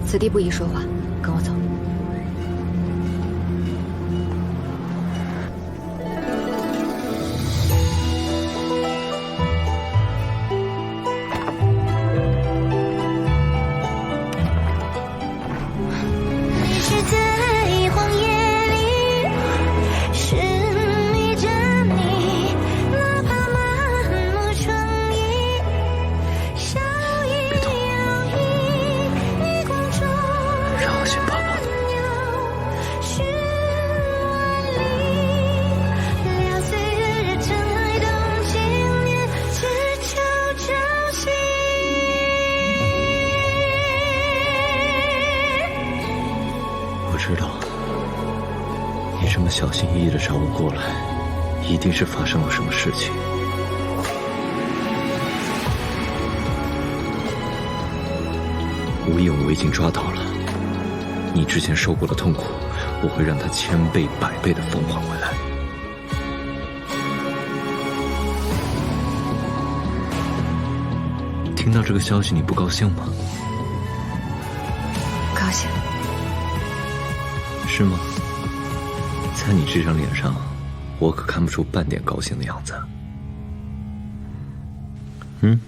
此地不宜说话，跟我走。我知道，你这么小心翼翼地找我过来，一定是发生了什么事情。吴影我已经抓到了，你之前受过的痛苦，我会让他千倍百倍地奉还回来。听到这个消息，你不高兴吗？高兴。是吗？在你这张脸上，我可看不出半点高兴的样子。嗯？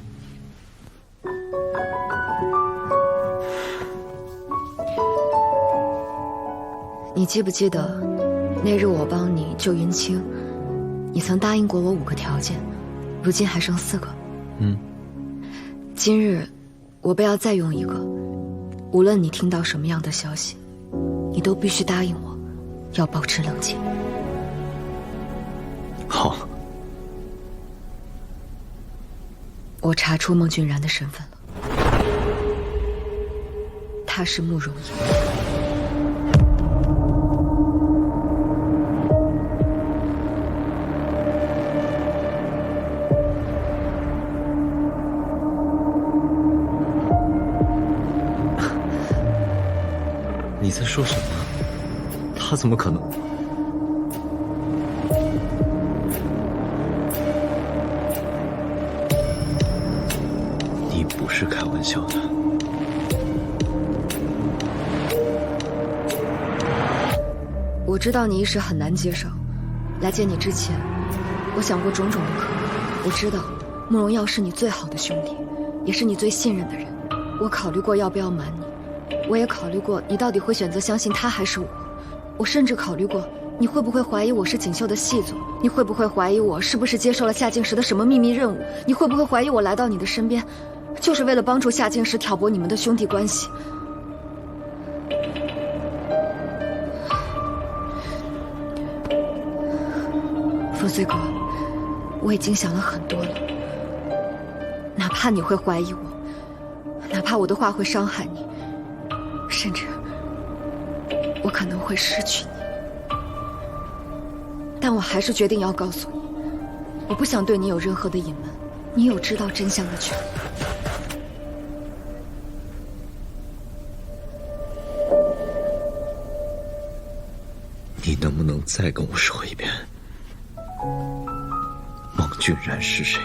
你记不记得那日我帮你救云清，你曾答应过我5个条件，如今还剩4个。今日我不要再用1个，无论你听到什么样的消息，你都必须答应我，要保持冷静。好。我查出孟俊然的身份了，他是慕容影。你在说什么？他怎么可能？你不是开玩笑的。我知道你一时很难接受，来见你之前，我想过种种的可能。我知道慕容耀是你最好的兄弟，也是你最信任的人。我考虑过要不要瞒你。我也考虑过你到底会选择相信他还是我，我甚至考虑过你会不会怀疑我是锦绣的细作，你会不会怀疑我是不是接受了夏静时的什么秘密任务，你会不会怀疑我来到你的身边就是为了帮助夏静时挑拨你们的兄弟关系。负罪哥，我已经想了很多了，哪怕你会怀疑我，哪怕我的话会伤害你，甚至我可能会失去你，但我还是决定要告诉你，我不想对你有任何的隐瞒，你有知道真相的权利。你能不能再跟我说一遍，孟俊然是谁？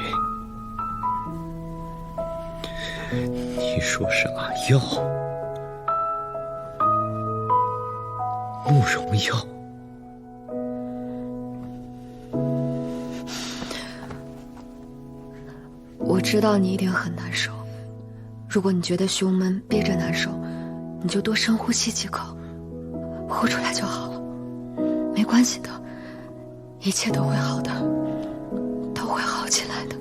你说是阿耀，慕容耀。我知道你一定很难受，如果你觉得胸闷憋着难受，你就多深呼吸几口，呼出来就好了，没关系的，一切都会好的，都会好起来的。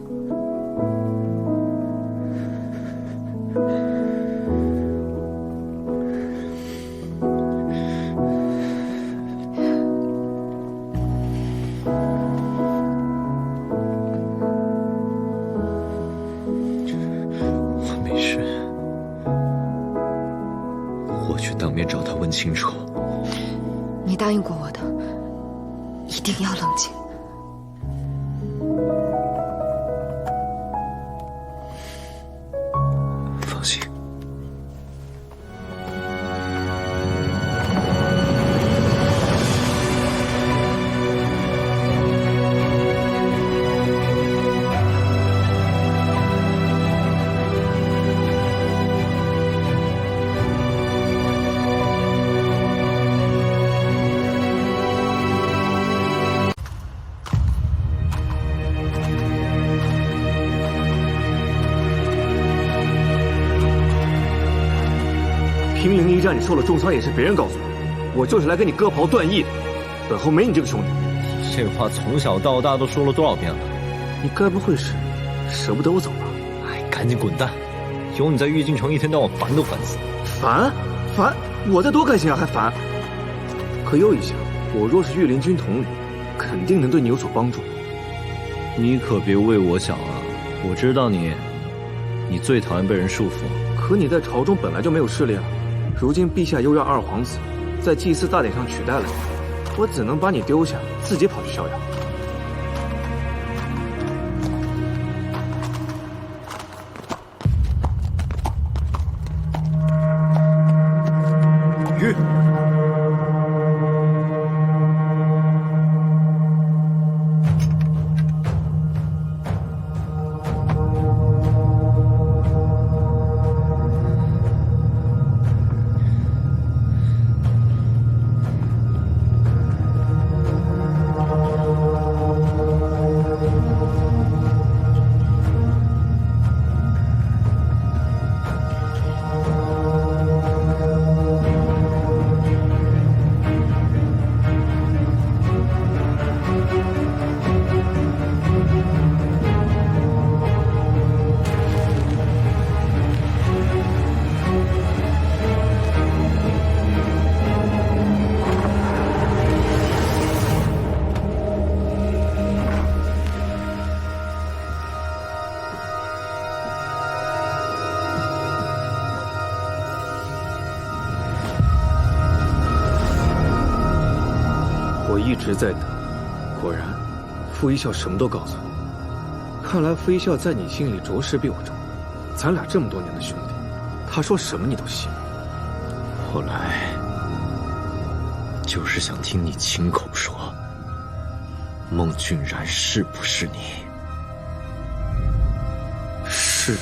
我去当面找他问清楚。你答应过我的，一定要冷静。放心。平陵一战你受了重伤也是别人告诉我就是来跟你割袍断义的。本侯没你这个兄弟。这话从小到大都说了多少遍了？你该不会是舍不得我走吧？哎，赶紧滚蛋！有你在玉京城，一天到晚烦都烦死。烦？我在多开心啊，还烦？可又一想，我若是御林军统领，肯定能对你有所帮助。你可别为我想啊！我知道你最讨厌被人束缚。可你在朝中本来就没有势力了，如今陛下又让二皇子在祭祀大典上取代了你，我只能把你丢下，自己跑去逍遥。玉。我一直在等，果然，傅一笑什么都告诉我。看来傅一笑在你心里着实比我重，咱俩这么多年的兄弟，他说什么你都信。后来就是想听你亲口说，孟俊然是不是你？是。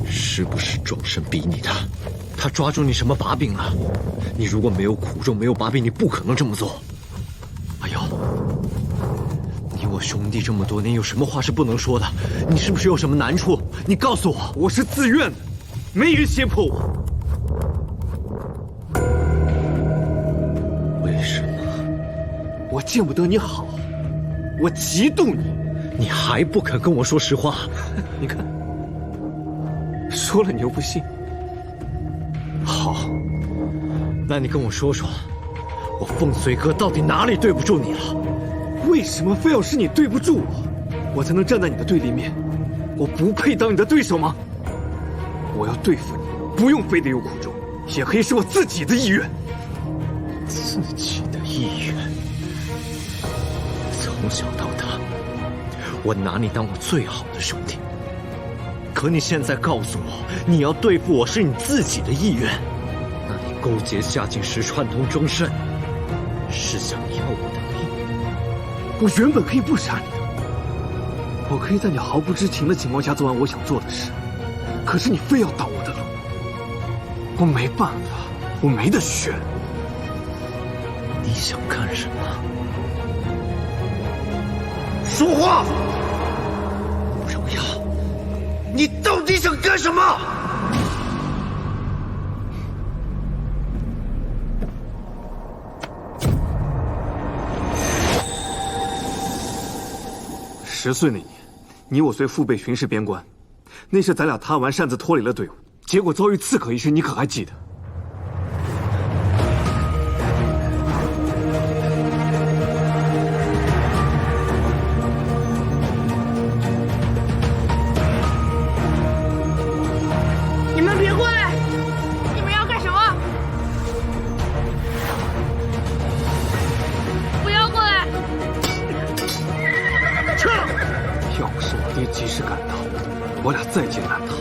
是不是庄生逼你的？他抓住你什么把柄了？你如果没有苦衷，没有把柄，你不可能这么做。哎呦，你我兄弟这么多年，有什么话是不能说的？你是不是有什么难处？你告诉我。我是自愿的，没人胁迫我。为什么？我见不得你好，我嫉妒你。你还不肯跟我说实话？你看，说了你又不信。好，那你跟我说说，我凤随哥到底哪里对不住你了？为什么非要是你对不住我，我才能站在你的对立面？我不配当你的对手吗？我要对付你，不用非得有苦衷，也可以是我自己的意愿。自己的意愿？从小到大，我拿你当我最好的兄弟。可你现在告诉我，你要对付我是你自己的意愿，那你勾结夏景时串通钟慎，是想要我的命？我原本可以不杀你的，我可以在你毫不知情的情况下做完我想做的事，可是你非要挡我的路，我没办法，我没得选。你想干什么？说话！慕容瑶，你到底想干什么？10岁那年，你我随父辈巡视边关，那是咱俩贪玩擅自脱离了队伍，结果遭遇刺客一事，你可还记得？你们别过来！你们要干什么？不要过来！撤！要不是我爹及时赶到，我俩在劫难逃。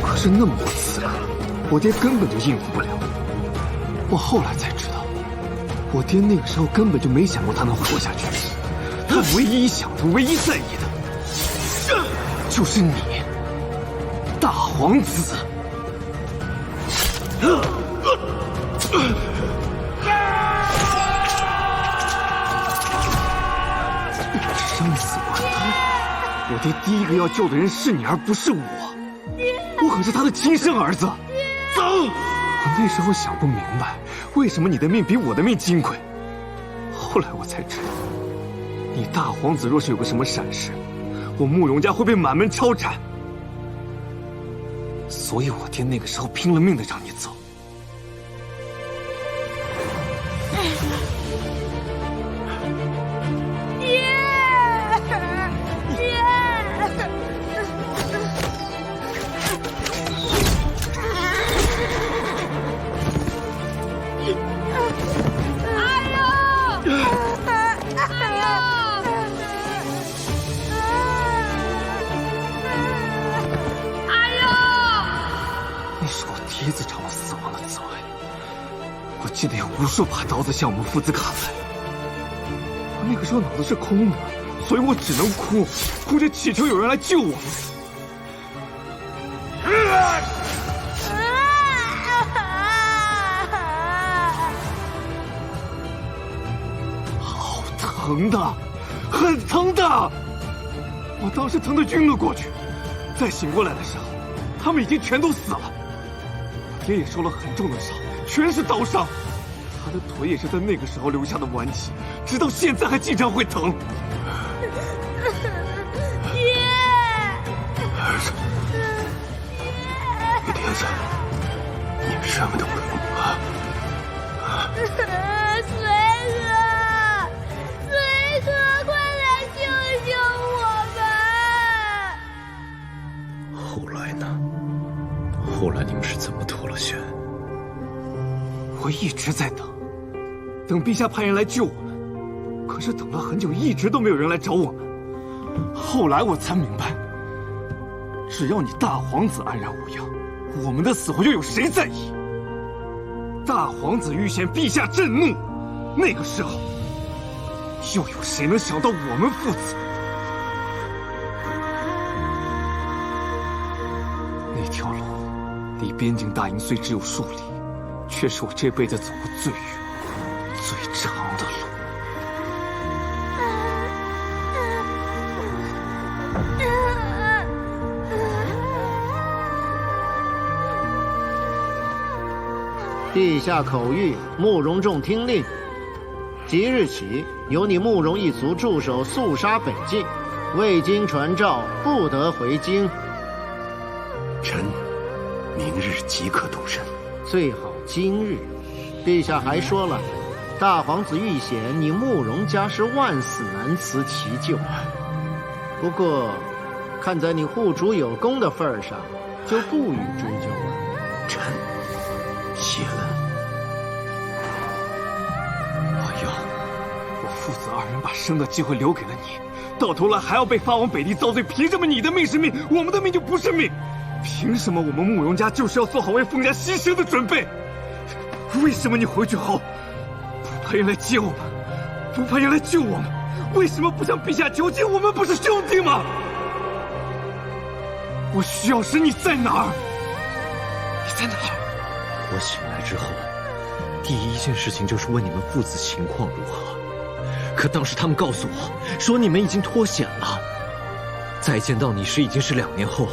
可是那么多刺客，我爹根本就应付不了。我后来才知道，我爹那个时候根本就没想过他能活下去。他唯一想的、唯一在意的，就是你，大皇子。生死关头，我爹第一个要救的人是你，而不是我。我可是他的亲生儿子。走！我那时候想不明白，为什么你的命比我的命金贵。后来我才知道，你大皇子若是有个什么闪失，我慕容家会被满门抄斩。所以我爹那个时候拼了命的让你走。爹自尝了死亡的滋味，我记得有无数把刀子向我们父子砍来。我那个时候脑子是空的，所以我只能哭，哭着祈求有人来救我们。好疼的，很疼的！我当时疼得晕了过去，再醒过来的时候，他们已经全都死了。爹也受了很重的伤，全是刀伤。他的腿也是在那个时候留下的顽疾，直到现在还经常会疼。爹，儿子，你爹在，你们什么都不用啊！随和，快来救救我们！后来呢？后来你们是怎么脱了险？我一直在等陛下派人来救我们，可是等了很久，一直都没有人来找我们。后来我才明白，只要你大皇子安然无恙，我们的死活又有谁在意？大皇子遇险，陛下震怒，那个时候，又有谁能想到我们父子？那条路离边境大营虽只有数里，却是我这辈子走过最远、最长的路。陛下口谕，慕容仲听令。即日起，由你慕容一族驻守肃杀北境，未经传召，不得回京。臣明日即可动身。最好今日。陛下还说了，大皇子遇险，你慕容家是万死难辞其咎。不过，看在你护主有功的份上，就不予追究了。臣谢了。阿阳，我父子二人把生的机会留给了你，到头来还要被发往北地遭罪，凭什么你的命是命，我们的命就不是命？凭什么我们慕容家就是要做好为凤家牺牲的准备？为什么你回去后不派人来接我们，不派人来救我们？为什么不向陛下求情？我们不是兄弟吗？我需要时你在哪儿？你在哪儿？我醒来之后，第一件事情就是问你们父子情况如何。可当时他们告诉我说你们已经脱险了，再见到你时已经是2年后，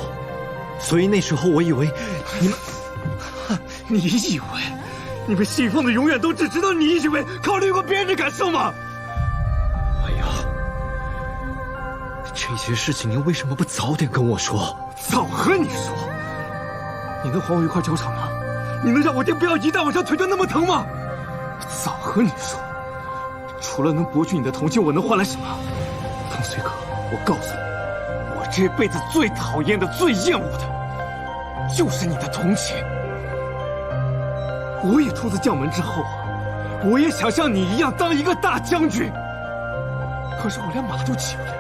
所以那时候我以为你们……你以为你们信奉的永远都只知道你以为，考虑过别人的感受吗？哎呀，这些事情你为什么不早点跟我说？早和你说。你能还我一块酒场吗？你能让我爹不要一大晚上腿就那么疼吗？早和你说。除了能博取你的同情，我能换来什么？唐随哥，我告诉你，我这辈子最讨厌的、最厌恶的，就是你的同情。我也出自将门之后啊，我也想像你一样当一个大将军，可是我连马都骑不了。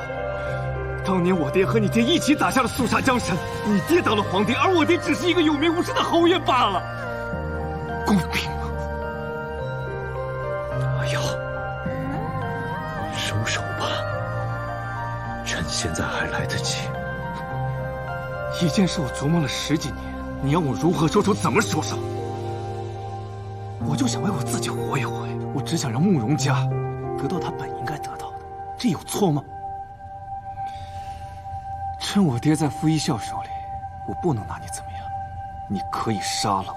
当年我爹和你爹一起打下了肃杀江山，你爹当了皇帝，而我爹只是一个有名无实的侯爷罢了，公平吗？哎呀，收手吧，趁现在还来得及。一件事我琢磨了10几年，你要我如何收手，怎么收手？我就想为我自己活一回，我只想让慕容家得到他本应该得到的，这有错吗？趁我爹在傅一笑手里，我不能拿你怎么样。你可以杀了我。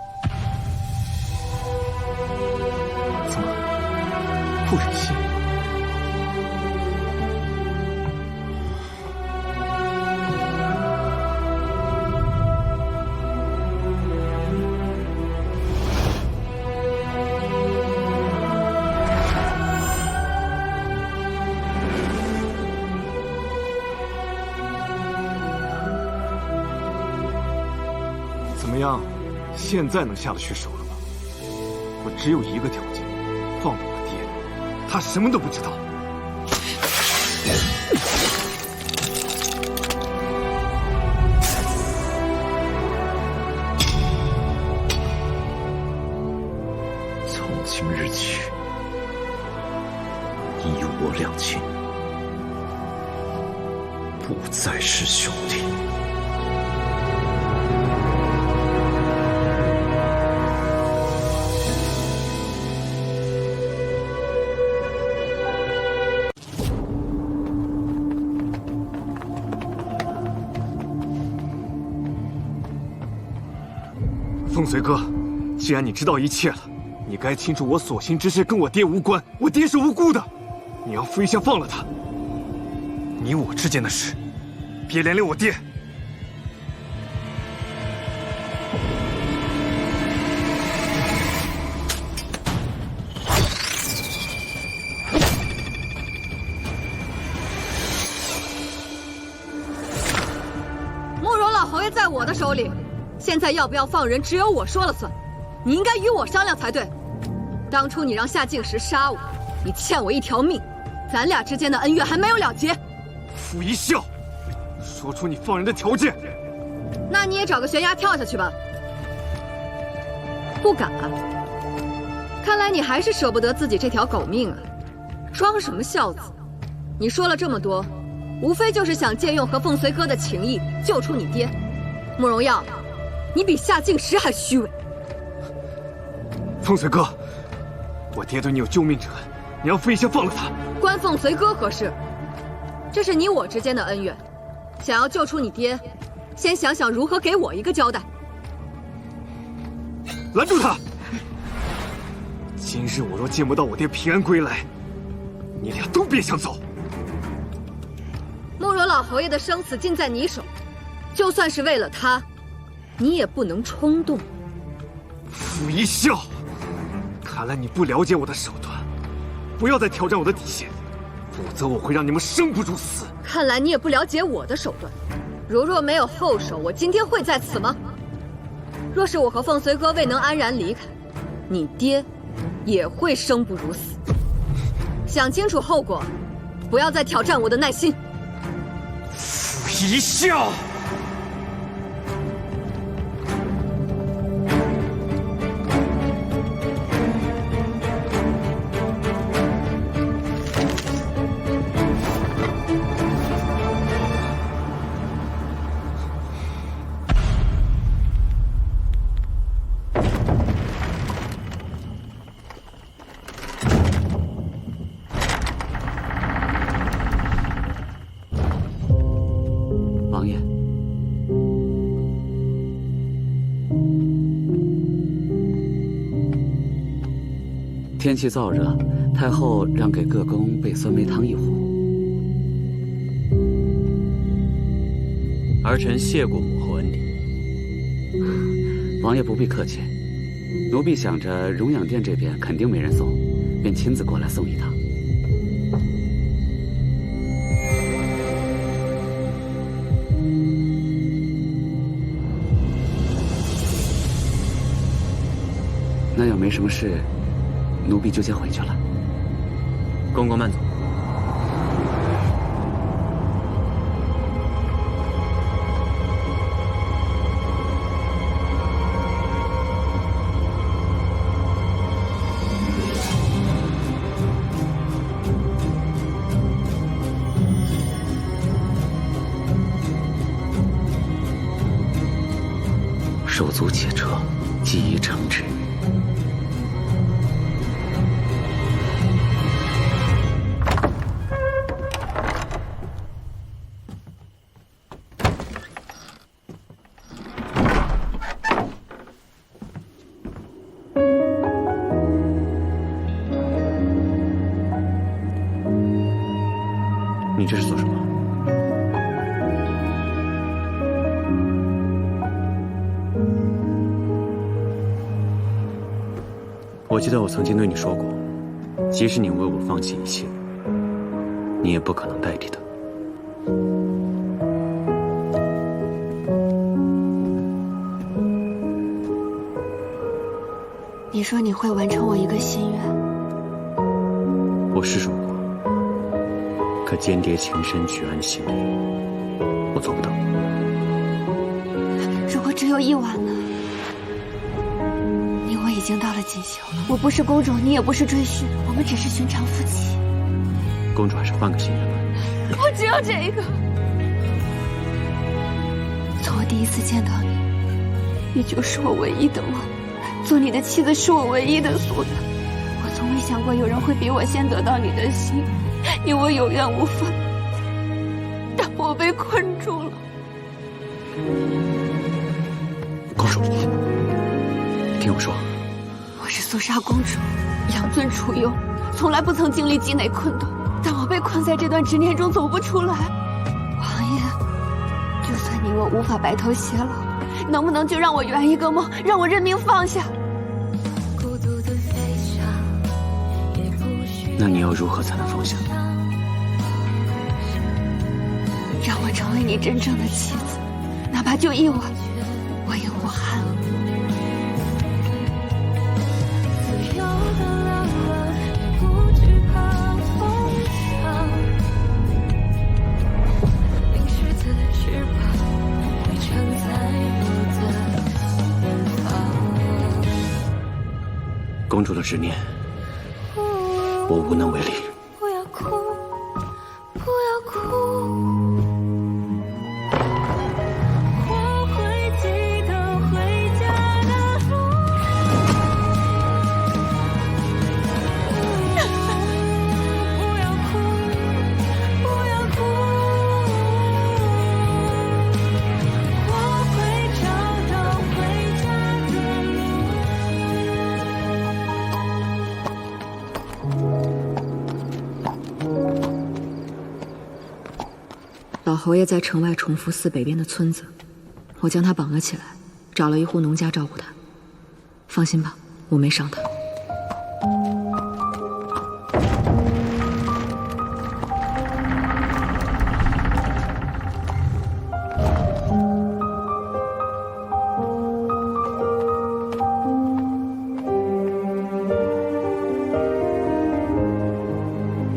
怎么不忍心？怎么样？现在能下得去手了吧？我只有一个条件，放了我爹，他什么都不知道。从今日起，你我两亲不再是兄弟。凤随哥，既然你知道一切了，你该清楚我所行之事跟我爹无关，我爹是无辜的。你让傅一笑放了他，你我之间的事，别连累我爹。慕容老侯爷在我的手里。现在要不要放人，只有我说了算。你应该与我商量才对。当初你让夏静时杀我，你欠我一条命，咱俩之间的恩怨还没有了结。傅一笑，说出你放人的条件。那你也找个悬崖跳下去吧。不敢啊？看来你还是舍不得自己这条狗命啊！装什么孝子？你说了这么多，无非就是想借用和凤随哥的情谊救出你爹。慕容耀，你比夏静时还虚伪。凤随哥，我爹对你有救命之恩，你让傅一笑放了他，关凤随哥何事？这是你我之间的恩怨，想要救出你爹，先想想如何给我一个交代。拦住他！今日我若见不到我爹平安归来，你俩都别想走。慕容老侯爷的生死尽在你手，就算是为了他，你也不能冲动。傅一笑，看来你不了解我的手段，不要再挑战我的底线，否则我会让你们生不如死。看来你也不了解我的手段，如若没有后手，我今天会在此吗？若是我和凤随哥未能安然离开，你爹也会生不如死。想清楚后果，不要再挑战我的耐心。傅一笑。王爷，天气燥热，太后让给各宫备酸梅汤一壶。儿臣谢过母后恩礼。王爷不必客气，奴婢想着荣养殿这边肯定没人送，便亲自过来送一趟。那要没什么事，奴婢就先回去了。公公慢走。手足且撤，即已惩治。记得我曾经对你说过，即使你为我放弃一切，你也不可能代替他。你说你会完成我一个心愿，我是说过，可间谍情深，举案心理，我做不到。如果只有1晚呢？你我已经到了锦绣，我不是公主，你也不是赘婿，我们只是寻常夫妻。公主还是换个心愿吧。我只有这一个。从我第一次见到你，你就是我唯一的梦。做你的妻子是我唯一的夙愿。我从未想过有人会比我先得到你的心，你我有缘无分，但我被困住了。公主，听我说，我是肃杀公主，养尊处优，从来不曾经历积馁困顿，但我被困在这段执念中走不出来。王爷，就算你我无法白头偕老，能不能就让我圆一个梦，让我认命放下？那你要如何才能放下？让我成为你真正的妻子，哪怕就1晚，我也无憾。自由的浪漫，不惧怕风浪，淋湿的翅膀会承载我的远方。公主的执念，我无能为力。不要哭，不要哭，我会记得回家的路。不要哭，不要哭，我会找到回家的老侯爷在城外崇福寺北边的村子，我将他绑了起来，找了一户农家照顾他。放心吧，我没伤他。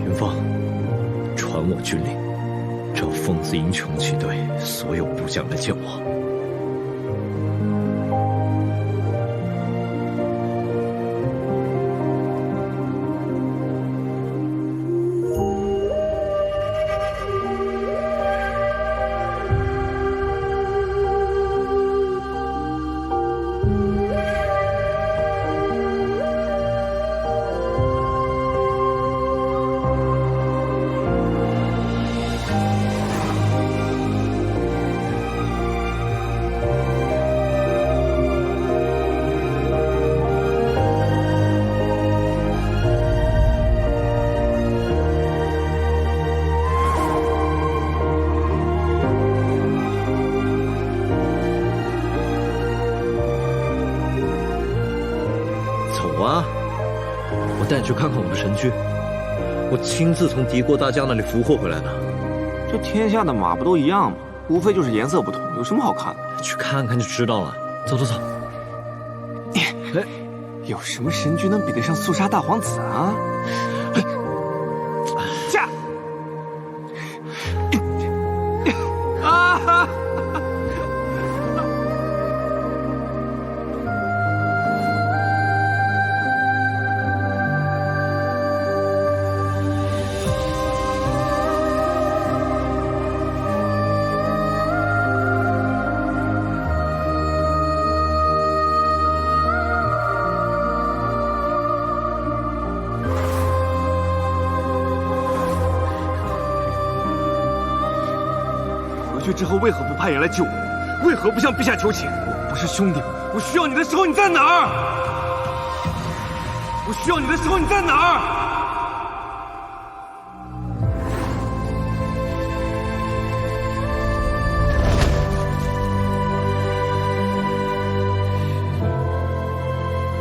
云凤，传我军令，召凤子营穷骑队所有部将来见我。走啊，我带你去看看我们的神驹，我亲自从敌国大将那里俘获回来的。这天下的马不都一样吗？无非就是颜色不同，有什么好看的？去看看就知道了。走走走。哎，有什么神驹能比得上肃杀大皇子啊？驾！啊！回去之后为何不派人来救我？为何不向陛下求情？我们不是兄弟吗？我需要你的时候你在哪儿？我需要你的时候你在哪儿？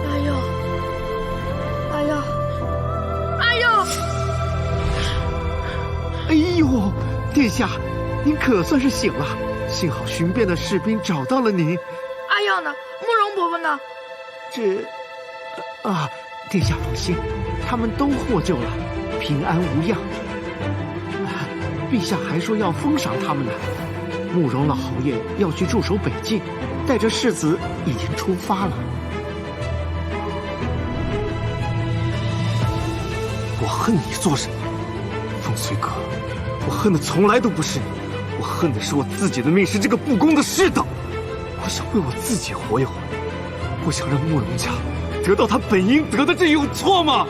大佑，下，您可算是醒了。幸好巡边的士兵找到了您。阿耀呢？慕容伯伯呢？殿下放心，他们都获救了，平安无恙。陛下还说要封赏他们呢。慕容老侯爷要去驻守北境，带着世子已经出发了。我恨你做什么？风随哥，我恨的从来都不是你，我恨的是我自己的命是这个不公的世道。我想为我自己活一活，我想让慕容家得到他本应得的，这有错吗？